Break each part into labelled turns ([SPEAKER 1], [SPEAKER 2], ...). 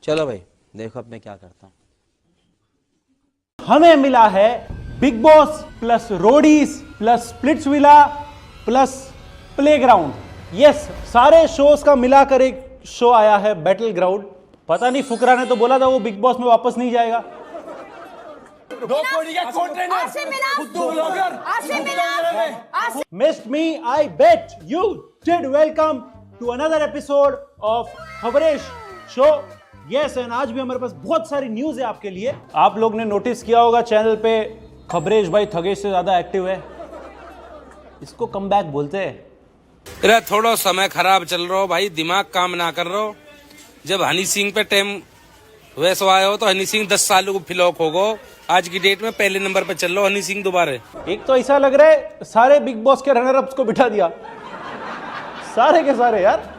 [SPEAKER 1] चलो भाई देखो अब मैं क्या करता हूँ।
[SPEAKER 2] हमें मिला है big boss plus Roadies plus Splitsvilla plus playground. Yes, सारे शोज का मिलाकर एक शो आया है बैटल ग्राउंड। पता नहीं फुकरा ने तो बोला था वो बिग बॉस में वापस नहीं जाएगा। Missed me, I bet you did. Welcome to another episode of खबरेश शो। यस, एंड आज भी हमारे पास बहुत सारी न्यूज है आपके लिए। आप लोग ने नोटिस किया होगा चैनल पे खबरेश भाई थगेश से ज्यादा एक्टिव है। इसको कमबैक बोलते हैं।
[SPEAKER 3] अरे थोड़ा समय खराब चल रहा हो भाई, दिमाग काम ना कर रहा हो। जब हनी सिंह पे टाइम वैसे आया हो तो हनी सिंह 10 साल को फ्लॉप हो गो। आज की डेट में पहले नंबर पे चल रहा हो हनी सिंह दोबारा।
[SPEAKER 2] एक तो ऐसा लग रहा है सारे बिग बॉस के रनर अप्स को बिठा दिया, सारे के सारे यार।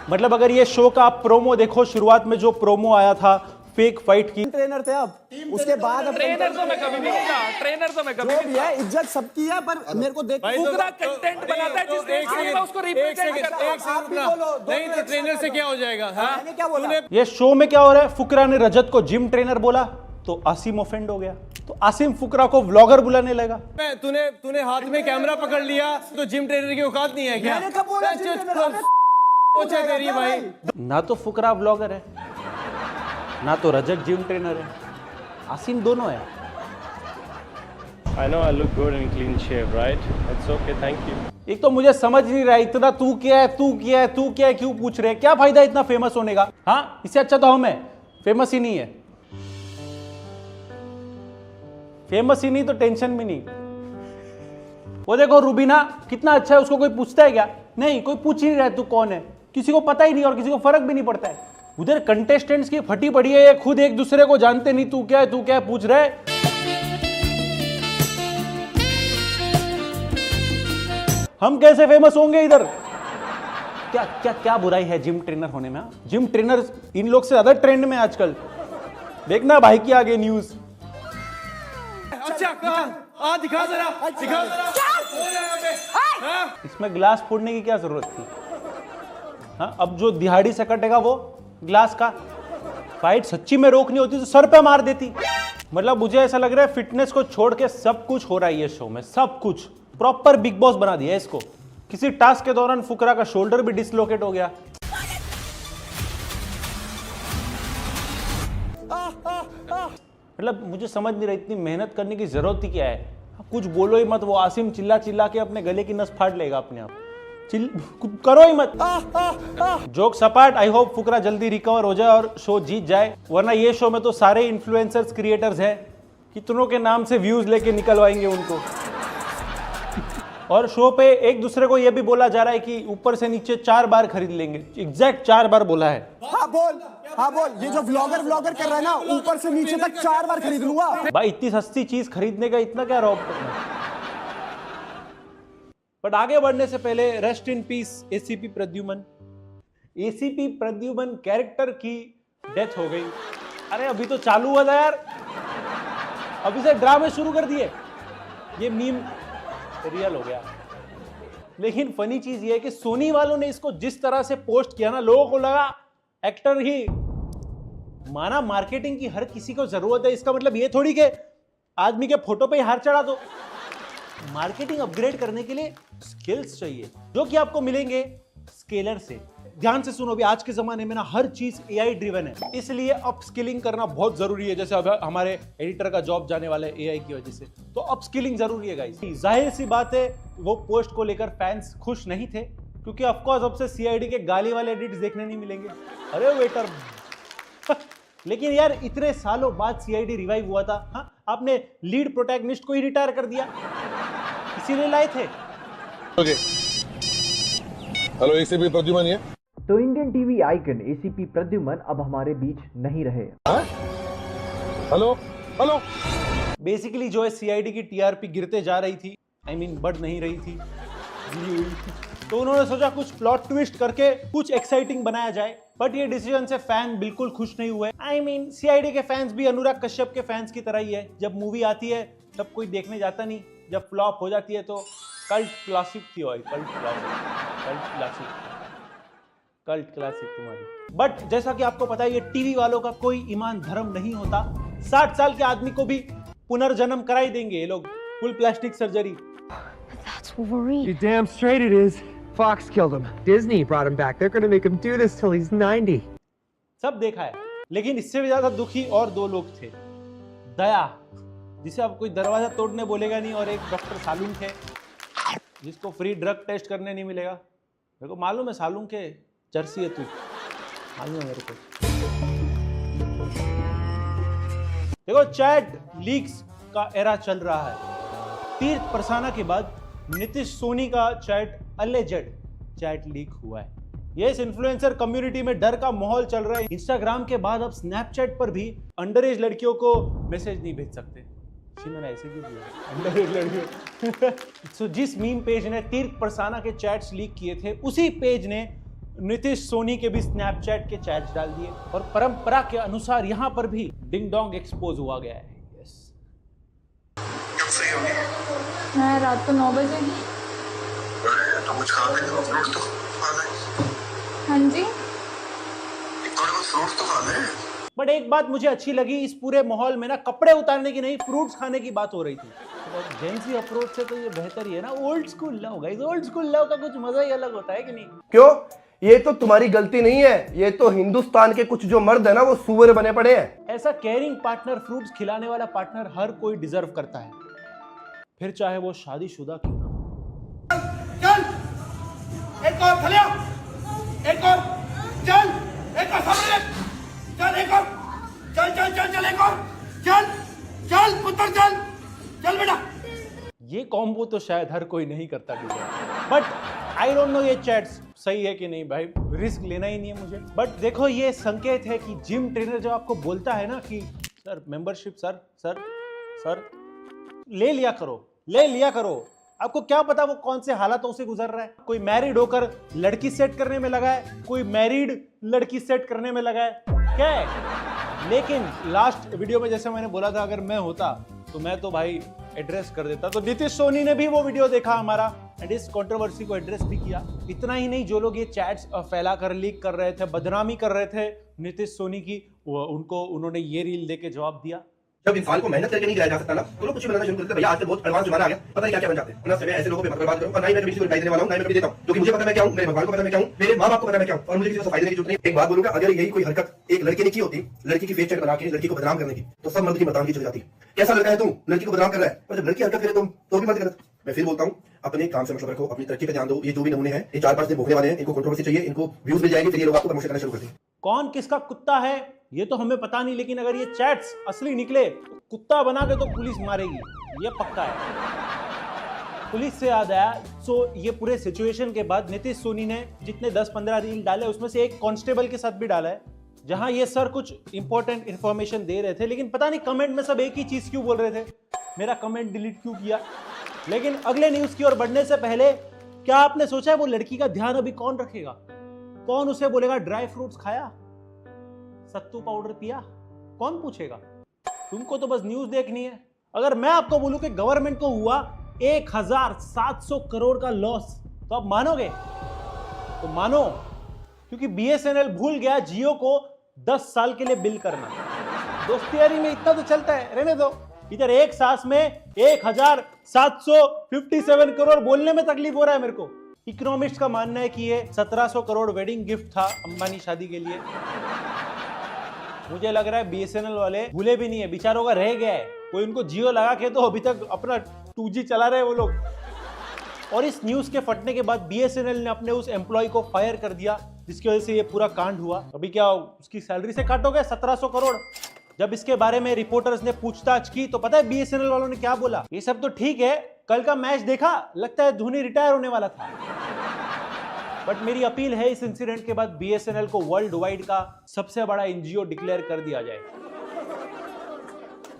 [SPEAKER 2] मतलब अगर ये शो का आप प्रोमो देखो, शुरुआत में जो प्रोमो आया था फेक फाइट की,
[SPEAKER 4] ट्रेनर थे अब उसके बाद अब
[SPEAKER 5] ट्रेनर तो मैं कभी नहीं था, ट्रेनर तो मैं कभी
[SPEAKER 4] जो
[SPEAKER 5] नहीं
[SPEAKER 4] भी है इज्जत सबकी है, पर मेरे को देख
[SPEAKER 5] पूरा कंटेंट बनाता है जिस देश के लिए उसको रिप्रेजेंट करता है।
[SPEAKER 4] आप भी बोलो,
[SPEAKER 6] नहीं तो ट्रेनर से क्या हो जाएगा?
[SPEAKER 4] मैंने क्या बोला?
[SPEAKER 2] ये शो में क्या हो रहा है, फुकरा ने रजत को जिम ट्रेनर बोला तो आसिम ऑफेंड हो गया, तो आसिम फुकरा को व्लॉगर बुलाने लगा।
[SPEAKER 6] तूने हाथ में कैमरा पकड़ लिया तो जिम ट्रेनर की औकात नहीं है क्या?
[SPEAKER 4] मैंने कब बोला जिम ट्रेनर?
[SPEAKER 6] सोचा तेरी भाई।
[SPEAKER 2] ना तो फुकरा व्लॉगर है, ना तो रजत जिम ट्रेनर है, आसिम दोनों है।
[SPEAKER 7] I know I look good in clean shave, right? It's okay, thank you.
[SPEAKER 2] एक तो मुझे समझ नहीं रहा इतना तू क्या है, तू क्या है, तू क्या है क्यों पूछ रहे हैं? क्या फायदा इतना फेमस होने का? हाँ, इससे अच्छा तो हम है, फेमस ही नहीं है। फेमस ही नहीं तो टेंशन भी नहीं। वो देखो रूबीना कितना अच्छा है, उसको कोई पूछता है क्या? नहीं, कोई पूछ ही नहीं रहा तू कौन है, किसी को पता ही नहीं और किसी को फर्क भी नहीं पड़ता है। उधर कंटेस्टेंट्स की फटी पड़ी है, ये खुद एक दूसरे को जानते नहीं, तू क्या है तू क्या है पूछ रहे। हम कैसे फेमस होंगे इधर? क्या क्या क्या बुराई है जिम ट्रेनर होने में? जिम ट्रेनर इन लोग से ज्यादा ट्रेंड में आजकल। देखना भाई की आगे न्यूज।
[SPEAKER 6] अच्छा कहाँ दिखा जरा, दिखा जरा।
[SPEAKER 2] इसमें ग्लास फोड़ने की क्या जरूरत थी? हाँ, अब जो दिहाड़ी से कटेगा वो ग्लास का। फाइट सच्ची में रोकनी होती तो सर पे मार देती। मतलब मुझे ऐसा लग रहा है फिटनेस को छोड़ के सब कुछ हो रहा है ये शो में, सब कुछ प्रॉपर बिग बॉस बना दिया है इसको। किसी टास्क के दौरान फुकरा का शोल्डर भी डिसलोकेट हो गया। मतलब मुझे समझ नहीं रहा इतनी मेहनत करने की जरूरत ही क्या है? कुछ बोलो ही मत, वो आसिम चिल्ला चिल्ला के अपने गले की नस फाड़ लेगा अपने आप। करो ही मत। जोक सपाट। आई होप फुकरा जल्दी रिकवर हो जाए और शो जीत जाए, वरना ये शो में तो सारे इन्फ्लुएंसर्स क्रिएटर्स हैं, कितनों के नाम से व्यूज लेके निकलवाएंगे उनको। और शो पे एक दूसरे को यह भी बोला जा रहा है कि ऊपर से नीचे 4 बार खरीद लेंगे। एग्जैक्ट 4 बार बोला है।
[SPEAKER 4] हाँ बोल, ये जो व्लॉगर कर रहा है ना, ऊपर से नीचे तक 4 बार खरीद लूंगा।
[SPEAKER 2] भाई इतनी सस्ती चीज खरीदने का इतना क्या रौब करना? बट आगे बढ़ने से पहले rest in peace ACP Pradyuman. ACP Pradyuman character की डेथ हो गई। अरे अभी तो चालू हुआ था यार, अभी से ड्रामे शुरू कर दिए। ये मीम रियल हो गया। लेकिन फनी चीज ये है कि सोनी वालों ने इसको जिस तरह से पोस्ट किया ना, लोगों को लगा एक्टर ही माना। मार्केटिंग की हर किसी को जरूरत है, इसका मतलब ये थोड़ी कि आदमी के फोटो पे ही हार चढ़ा दो। मार्केटिंग अपग्रेड करने के लिए स्किल्स चाहिए, जो कि आपको मिलेंगे स्केलर से। ध्यान से सुनो, भी आज के जमाने में ना हर चीज एआई ड्रिवन है, इसलिए अपस्किलिंग करना बहुत जरूरी है। जैसे अब हमारे एडिटर का जॉब जाने वाला है एआई की वजह से, तो अपस्किलिंग जरूरी है गाइस। जाहिर सी बात है वो पोस्ट को लेकर फैंस खुश नहीं थे, क्योंकि ऑफकोर्स अब से सीआईडी के गाली वाले एडिट्स देखने नहीं मिलेंगे। अरे वेटर लेकिन यार इतने सालों बाद सीआईडी रिवाइव हुआ था। हाँ, आपने लीड प्रोटैगनिस्ट को ही रिटायर कर दिया, इसीलिए लाए थे।
[SPEAKER 8] हेलो एसीपी प्रद्युमन ये।
[SPEAKER 9] तो Indian TV icon ACP Pradyuman अब हमारे बीच नहीं रहे।
[SPEAKER 8] Hello hello.
[SPEAKER 2] बेसिकली जो है सीआईडी की टीआरपी गिरते जा रही थी, बढ़ नहीं रही थी, तो उन्होंने सोचा कुछ प्लॉट ट्विस्ट करके कुछ एक्साइटिंग बनाया जाए। बट ये डिसीजन से फैन बिल्कुल खुश नहीं हुए। सीआईडी के फैंस भी अनुराग कश्यप के फैंस की तरह ही है। जब मूवी आती है तब कोई देखने जाता नहीं, जब फ्लॉप हो जाती है तो कल्ट क्लासिक थी। कल्ट क्लासिक कल्ट क्लासिक तुम्हारी। बट जैसा कि आपको पता है ये टीवी वालों का कोई ईमान धर्म नहीं होता। 60 साल के आदमी को भी पुनर्जन्म करा ही देंगे ये लोग, full plastic surgery.
[SPEAKER 10] That's Wolverine.
[SPEAKER 6] You damn straight it is.
[SPEAKER 11] Fox killed him. Disney brought him back. They're gonna make him do this till he's 90.
[SPEAKER 2] सब देखा है, लेकिन इससे भी ज्यादा दुखी और दो लोग थे। दया, जिसे अब कोई दरवाजा तोड़ने बोलेगा नहीं, और एक डॉक्टर सालून थे जिसको फ्री ड्रग टेस्ट करने नहीं मिलेगा। मेरे को मालूम है सालून के जर्सी है तू, मालूम है मेरे को। देखो चैट लीक्स का एरा चल रहा है। तीर्थ परसाना के बाद नीतीश सोनी का चैट अलेजेड चैट लीक हुआ है। ये इस इन्फ्लुएंसर कम्युनिटी में डर का माहौल चल रहा है। इंस्टाग्राम के बाद अब स्नैपचैट पर भी अंडर एज लड़कियों को मैसेज नहीं भेज सकते। मैंने ऐसे क्यों किया अंडर एज लड़कियों? सो जिस मीम पेज ने तीर्थ परसाना के चैट्स लीक किए थे, उसी पेज ने नीतीश सोनी के भी स्नैपचैट के चैट्स डाल दिए, और परंपरा के अनुसार यहाँ पर भी डिंग डोंग एक्सपोज हुआ गया है।
[SPEAKER 10] मैं रात को 9 बजे।
[SPEAKER 8] तो कुछ खा ले, फ्रूट तो खा ले।
[SPEAKER 10] हाँ जी,
[SPEAKER 8] फ्रूट तो खा ले।
[SPEAKER 2] बट एक बात मुझे अच्छी लगी, इस पूरे माहौल में ना कपड़े उतारने की नहीं, फ्रूट्स खाने की बात हो रही थी। जेंसी अप्रोच से तो ये बेहतर ही है ना। Old school love guys, old school love का कुछ मजा ही अलग होता है कि नहीं?
[SPEAKER 4] क्यों? ये तो तुम्हारी गलती नहीं है, ये तो हिंदुस्तान के कुछ जो मर्द है ना वो सुअर बने पड़े हैं।
[SPEAKER 2] ऐसा केयरिंग पार्टनर, फ्रूट्स खिलाने वाला पार्टनर हर कोई डिजर्व करता है, फिर चाहे वो शादीशुदा क्यों ना।
[SPEAKER 4] चल एक और खलिया, एक और चल, एक और सामने चल, एक और चल चल चल चल, एक और चल चल पुत्र चल चल बेटा।
[SPEAKER 2] ये कॉम्बो तो शायद हर कोई नहीं करता deserve. But I don't know ये चैट्स सही है कि नहीं भाई, रिस्क लेना ही नहीं है मुझे। बट देखो ये संकेत है कि जिम ट्रेनर जब आपको बोलता है ना कि sir membership sir sir sir ले लिया करो, ले लिया करो। आपको क्या पता वो कौन से हालातों से गुजर रहा है। कोई मैरिड होकर लड़की सेट करने में लगा है, कोई मैरिड लड़की सेट करने में लगा है, क्या है? लेकिन लास्ट वीडियो में जैसे मैंने बोला था, अगर मैं होता तो मैं तो भाई एड्रेस कर देता। तो नीतीश सोनी ने भी वो वीडियो देखा हमारा एंड इस कंट्रोवर्सी को एड्रेस भी किया। इतना ही नहीं, जो लोग ये चैट्स फैला कर लीक कर रहे थे, बदनामी कर रहे थे नीतीश सोनी की, उनको उन्होंने ये रील देके जवाब दिया।
[SPEAKER 4] जब इंसान को मेहनत करके नहीं गिराया जा सकता ना, तो लोग कुछ बनाना शुरू कर देते हैं। भैया आजकल बहुत एडवांस जमाना आ गया, पता नहीं क्या क्या बन जाते हैं। ना मैं ऐसे लोगों पे बर्बाद करूं, और ना ही मैं किसी को रिप्लाई देने वाला हूं, ना ही मैं कभी देता हूं, क्योंकि मुझे पता मैं क्या हूं, मेरे भगवान को पता मैं क्या हूं, मेरे मां बाप को पता मैं क्या हूं, और मुझे किसी को फायदे देने की जरूरत नहीं। एक बात बोलूंगा, अगर यही कोई हरकत एक लड़के ने की होती, लड़की की फेस चेक बना के लड़की को बदनाम करने की, तो सब मर्द की बदनामी चल जाती। कैसा लड़का है तू, लड़की को बदनाम कर रहा है, और जब लड़की हरकत करे तो भी मत गलत। मैं फिर बोलता हूं, अपने काम से मतलब रखो, अपनी तरक्की पे ध्यान दो। ये जो भी नमूने हैं, ये 4-5 दिन भोगने वाले हैं, इनको कंट्रोवर्सी चाहिए, इनको व्यूज मिल जाएंगे, फिर ये लोग आपको प्रमोशन करना शुरू कर देंगे।
[SPEAKER 2] कौन किसका कुत्ता है ये तो हमें पता नहीं, लेकिन अगर ये चैट्स असली निकले तो कुत्ता बना के तो पुलिस मारेगी, ये पक्का है। पुलिस से याद आया, ये पूरे सिचुएशन के बाद नीतीश सोनी ने जितने 10-15 रील डाले, उसमें से एक कांस्टेबल के साथ भी डाला है, जहां ये सर कुछ इंपॉर्टेंट इंफॉर्मेशन दे रहे थे, लेकिन पता नहीं कमेंट में सब एक ही चीज क्यों बोल रहे थे, मेरा कमेंट डिलीट क्यों किया। लेकिन अगले न्यूज की ओर बढ़ने से पहले, क्या आपने सोचा है वो लड़की का ध्यान अभी कौन रखेगा? कौन उसे बोलेगा ड्राई फ्रूट्स खाया, सत्तू पाउडर पिया? कौन पूछेगा? तुमको तो बस न्यूज देखनी है। अगर मैं आपको बोलूं कि गवर्नमेंट को हुआ 1700 करोड़ का लॉस, तो आप मानोगे? तो मानो, क्योंकि बीएसएनएल भूल गया जियो को 10 साल के लिए बिल करना। दोस्ती यारी में इतना तो चलता है, रहने दो। इधर एक सांस में 1757 करोड़ बोलने में तकलीफ हो रहा है मेरे को। इकोनॉमिस्ट का मानना है कि ये 1700 करोड़ वेडिंग गिफ्ट था अंबानी शादी के लिए। मुझे लग रहा है बीएसएनएल वाले भूले भी नहीं है, बेचारों का रह गया है। कोई उनको जियो लगा के तो अभी तक अपना 2G चला रहे हैं वो लोग। और इस न्यूज के फटने के बाद बीएसएनएल ने अपने उस एम्प्लॉय को फायर कर दिया, जिसकी वजह से ये पूरा कांड हुआ। अभी क्या उसकी सैलरी से काटोगे 1700 करोड़? जब इसके बारे में रिपोर्टर्स ने पूछताछ की तो पता है बीएसएनएल वालों ने क्या बोला? ये सब तो ठीक है, कल का मैच देखा, लगता है धोनी रिटायर होने वाला था। बट मेरी अपील है, इस इंसिडेंट के बाद बीएसएनएल को वर्ल्ड वाइड का सबसे बड़ा एनजीओ डिक्लेयर कर दिया जाए।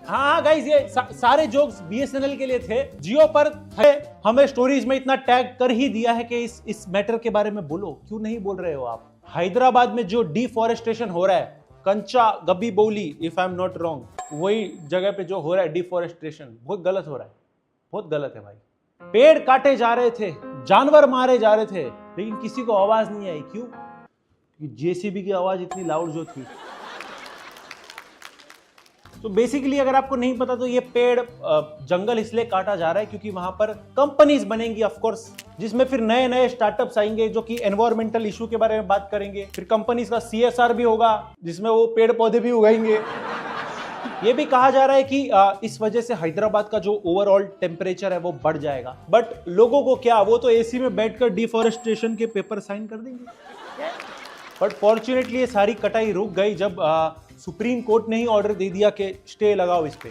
[SPEAKER 2] हाँ गाइस, ये सारे जोक्स बीएसएनएल के लिए थे, जियो पर थे। हमें स्टोरीज में इतना टैग कर ही दिया है कि इस मैटर के बारे में बोलो, क्यों नहीं बोल रहे हो आप? हैदराबाद में जो डिफॉरेस्टेशन हो रहा है, कंचा गब्बी बोली, if I am not wrong, वही जगह पे जो हो रहा है डिफॉरेस्टेशन, बहुत गलत हो रहा है, बहुत गलत है भाई। पेड़ काटे जा रहे थे, जानवर मारे जा रहे थे, लेकिन किसी को आवाज नहीं आई। क्यों? जेसीबी की आवाज इतनी लाउड जो थी। तो बेसिकली अगर आपको नहीं पता तो ये पेड़ जंगल इसलिए काटा जा रहा है क्योंकि वहां पर कंपनीज बनेंगी ऑफ कोर्स, जिसमें फिर नए नए स्टार्टअप्स आएंगे जो कि एनवायरमेंटल इशू के बारे में बात करेंगे। फिर कंपनीज का CSR भी होगा जिसमें वो पेड़ पौधे भी उगाएंगे। ये भी कहा जा रहा है कि इस वजह से हैदराबाद का जो ओवरऑल टेम्परेचर है वो बढ़ जाएगा। बट लोगों को क्या, वो तो एसी में बैठकर डिफॉरेस्टेशन के पेपर साइन कर देंगे। बट फॉर्चुनेटली ये सारी कटाई रुक गई जब सुप्रीम कोर्ट ने ही ऑर्डर दे दिया कि स्टे लगाओ इस पे।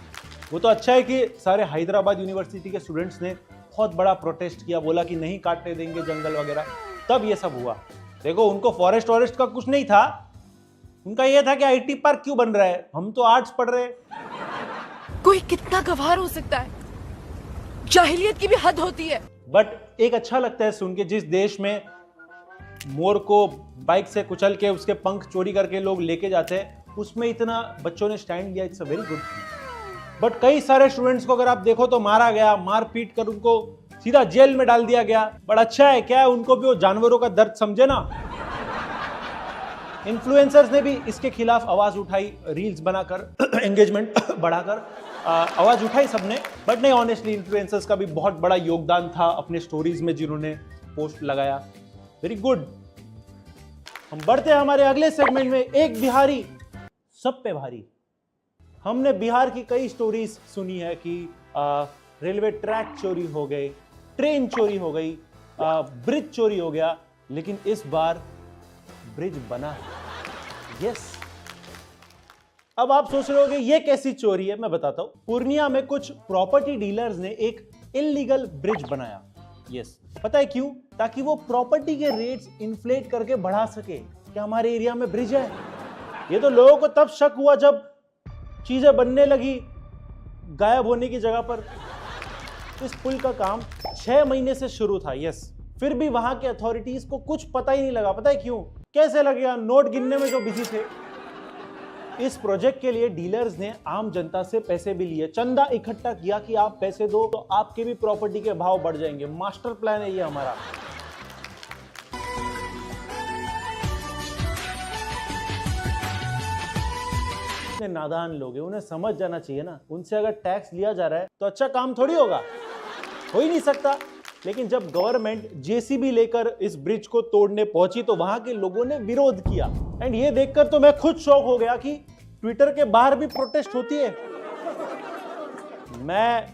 [SPEAKER 2] वो तो अच्छा है कि सारे हैदराबाद यूनिवर्सिटी के स्टूडेंट्स ने बहुत बड़ा प्रोटेस्ट किया, बोला कि नहीं काटने देंगे जंगल वगैरह, तब ये सब हुआ। देखो उनको फॉरेस्ट का कुछ नहीं था, उनका ये था कि IT पार्क क्यों बन रहा है, हम तो आर्ट्स पढ़ रहे।
[SPEAKER 10] कोई कितना गवार हो सकता है, जाहिलियत की भी हद होती है।
[SPEAKER 2] बट एक अच्छा लगता है सुन के, जिस देश में मोर को बाइक से कुचल के उसके पंख चोरी करके लोग लेके जाते हैं, उसमें इतना बच्चों ने स्टैंड लिया। It's a very good thing. But कई सारे स्टूडेंट्स को अगर आप देखो तो मारा गया, मार पीट कर उनको सीधा जेल में डाल दिया गया। बट अच्छा है क्या है, उनको भी वो जानवरों का दर्द समझे ना। इन्फ्लुएंसर्स ने भी इसके खिलाफ आवाज उठाई, रील्स बनाकर एंगेजमेंट बढ़ाकर आवाज उठाई सबने। बट नहीं, ऑनेस्टली इन्फ्लुएंसर्स का भी बहुत बड़ा योगदान था अपने स्टोरीज में जिन्होंने पोस्ट लगाया। Very good. हम बढ़ते हैं हमारे अगले सेगमेंट में। एक बिहारी सब पे भारी। हमने बिहार की कई स्टोरीज सुनी है कि रेलवे ट्रैक चोरी हो गए, ट्रेन चोरी हो गई, ब्रिज चोरी हो गया, लेकिन इस बार ब्रिज बना है। यस। अब आप सोच रहे होंगे ये कैसी चोरी है, मैं बताता हूं। पूर्णिया में कुछ प्रॉपर्टी डीलर्स ने एक इलीगल ब्रिज बनाया। यस। पता है क्यों? ताकि वो प्रॉपर्टी के रेट्स इन्फ्लेट करके बढ़ा सके कि हमारे एरिया में ब्रिज है। ये तो लोगों को तब शक हुआ जब चीजें बनने लगी गायब होने की जगह पर। इस पुल का काम 6 महीने से शुरू था। यस। फिर भी वहां के अथॉरिटीज को कुछ पता ही नहीं लगा। पता है क्यों? कैसे लगेगा? नोट गिनने में जो बिजी थे। इस प्रोजेक्ट के लिए डीलर्स ने आम जनता से पैसे भी लिए, चंदा इकट्ठा किया कि आप पैसे दो तो आपके भी प्रॉपर्टी के भाव बढ़ जाएंगे। मास्टर प्लान है ये हमारा। इतने नादान लोग हैं, उन्हें समझ जाना चाहिए ना। उनसे अगर टैक्स लिया जा रहा है तो अच्छा काम थोड़ी होगा, हो ही नहीं सकता। लेकिन जब गवर्नमेंट जेसीबी लेकर इस ब्रिज को तोड़ने पहुंची तो वहां के लोगों ने विरोध किया। एंड ये देखकर तो मैं खुद शॉक हो गया कि ट्विटर के बाहर भी प्रोटेस्ट होती है। मैं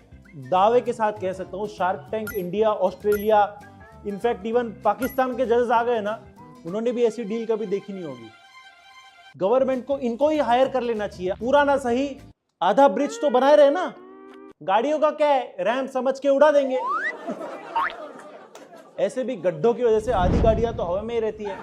[SPEAKER 2] दावे के साथ कह सकता हूं shark tank India, Australia, in fact even Pakistan के जजेस आ गए ना, उन्होंने भी ऐसी डील कभी देखी नहीं होगी। गवर्नमेंट को इनको ही हायर कर लेना चाहिए। पूरा ना सही, आधा ब्रिज तो बनाए रहे ना। गाड़ियों का क्या है, रैंप समझ के उड़ा देंगे। ऐसे भी गड्ढों की वजह से आधी गाड़ियां तो हवा में ही रहती है।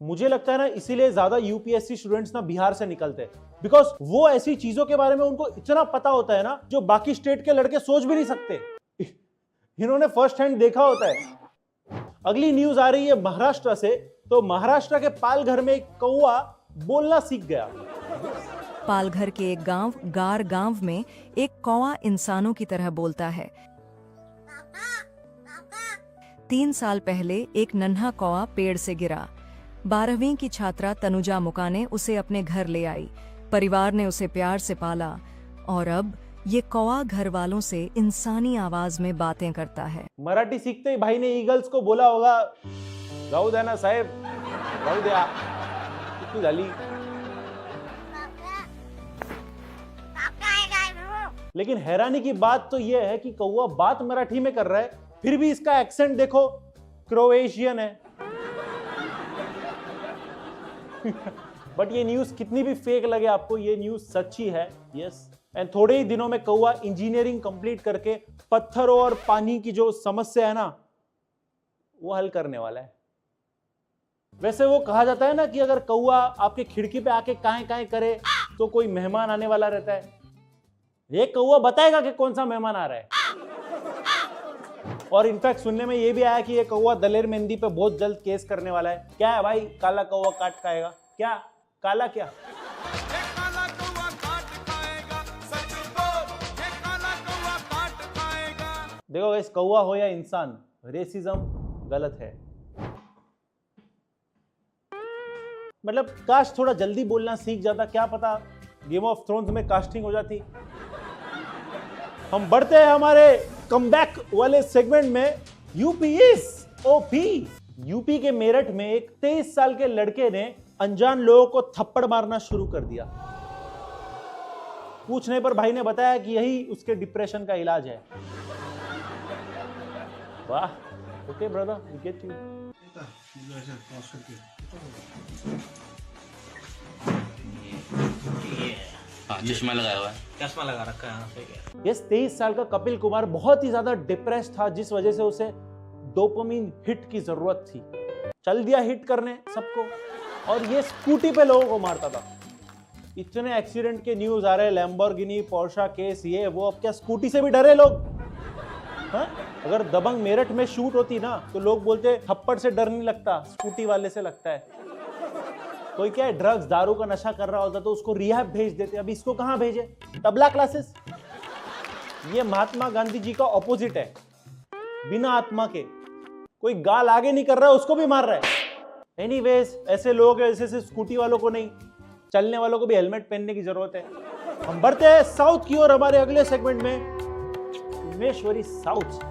[SPEAKER 2] मुझे लगता है ना इसीलिए ज्यादा यूपीएससी स्टूडेंट्स ना बिहार से निकलते हैं, बिकॉज वो ऐसी चीजों के बारे में उनको इतना पता होता है ना जो बाकी स्टेट के लड़के सोच भी नहीं सकते। इन्होंने फर्स्ट हैंड देखा होता है। अगली न्यूज आ रही है महाराष्ट्र से। तो महाराष्ट्र के पालघर में एक कौवा बोलना सीख गया।
[SPEAKER 12] पालघर के एक गांव गार गांव में एक कौवा इंसानों की तरह बोलता है। 3 साल पहले एक नन्हा कौवा पेड़ से गिरा। 12वीं की छात्रा तनुजा मुकाने उसे अपने घर ले आई। परिवार ने उसे प्यार से पाला और अब ये कौवा घर वालों से इंसानी आवाज में बातें करता है।
[SPEAKER 2] मराठी सीखते ही भाई ने ईगल्स को बोला होगा, जाऊ द्या ना साहेब, जाऊ द्या, किती झाली। लेकिन हैरानी की बात तो यह है कि कौवा बात मराठी में कर रहा है, फिर भी इसका एक्सेंट देखो क्रोएशियन है। बट ये न्यूज कितनी भी फेक लगे आपको, ये न्यूज सच्ची है। यस। एंड थोड़े ही दिनों में कौवा इंजीनियरिंग कंप्लीट करके पत्थरों और पानी की जो समस्या है ना, वो हल करने वाला है। वैसे वो कहा जाता है ना कि अगर कौवा आपके खिड़की पे आके काहे काहे करे तो कोई मेहमान आने वाला रहता है। ये कौवा बताएगा कि कौन सा मेहमान आ रहा है। और इनफैक्ट सुनने में ये भी आया कि ये कौवा दलेर मेहंदी पे बहुत जल्द केस करने वाला है। क्या है भाई, काला कौवा काट खाएगा क्या? काला क्या? देखो इस कौवा हो या इंसान, रेसिज्म गलत है। मतलब काश थोड़ा जल्दी बोलना सीख जाता, क्या पता गेम ऑफ थ्रोन्स में कास्टिंग हो जाती। हम बढ़ते हैं हमारे कमबैक वाले सेगमेंट में। UP is OP. यूपी के मेरठ में एक 23 साल के लड़के ने अनजान लोगों को थप्पड़ मारना शुरू कर दिया। पूछने पर भाई ने बताया कि यही उसके डिप्रेशन का इलाज है। वाह, okay brother, we get you.
[SPEAKER 1] चश्मा लगाया हुआ है, चश्मा लगा रखा है।
[SPEAKER 2] यस, 23 साल का कपिल कुमार बहुत ही ज्यादा डिप्रेस था, जिस वजह से उसे डोपामिन हिट की जरूरत थी। चल दिया हिट करने सबको, और ये स्कूटी पे लोगों को मारता था। इतने एक्सीडेंट के न्यूज आ रहे, लैम्बोर्गिनी, पोर्शा केस, ये वो। अब क्या स्कूटी से भी डरे लोग? हाँ? अगर दबंग मेरठ में शूट होती ना तो लोग बोलते थप्पड़ से डर नहीं लगता, स्कूटी वाले से लगता है। कोई क्या है, ड्रग्स दारू का नशा कर रहा होता तो उसको रिहैब भेज देते, अब इसको कहां भेजे? तबला क्लासेस। ये महात्मा गांधी जी का ऑपोजिट है, बिना आत्मा के। कोई गाल आगे नहीं कर रहा है, उसको भी मार रहा है। एनीवेज, ऐसे लोग ऐसे से स्कूटी वालों को नहीं, चलने वालों को भी हेलमेट पहनने की जरूरत है। हम बढ़ते हैं साउथ की ओर हमारे अगले सेगमेंट में, उमेश्वरी साउथ।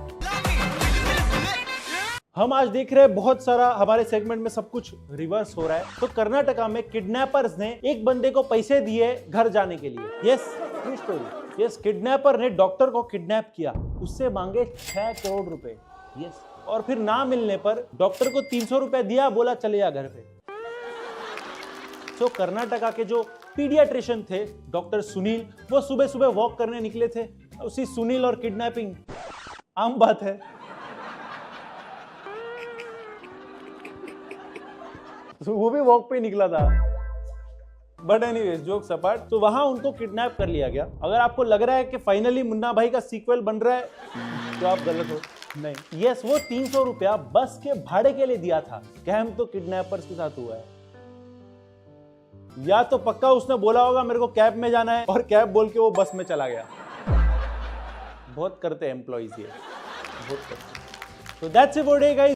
[SPEAKER 2] हम आज देख रहे हैं बहुत सारा हमारे सेगमेंट में सब कुछ रिवर्स हो रहा है। तो कर्नाटका में किडनैपर्स ने एक बंदे को पैसे दिए घर जाने के लिए। Yes, true story. Yes, kidnapper ने डॉक्टर को किडनैप किया, उससे मांगे 6 करोड़ रुपए। यस, और फिर ना मिलने पर डॉक्टर को 300 रुपए दिया, बोला चले जा घर पे। तो कर्नाटका के जो पीडियाट्रिशियन थे डॉक्टर सुनील, वो सुबह सुबह वॉक करने निकले थे। उसी सुनील और किडनैपिंग आम बात है। तो वो भी वॉक पे निकला था। बट एनीवेज, जोक्स अपार्ट, तो वहां उनको किडनैप कर लिया गया। अगर आपको लग रहा है कि फाइनली मुन्ना भाई का सीक्वल बन रहा है तो आप गलत हो। नहीं, यस, वो 300 रुपया बस के भाड़े के लिए दिया था। स्कैम तो किडनैपर्स के साथ हुआ है। या तो पक्का उसने बोला होगा मेरे को कैब में जाना है, और कैब बोल के वो बस में चला गया। बहुत करते हैं एम्प्लॉइज ये, बहुत करते हैं। तो that's it for today guys.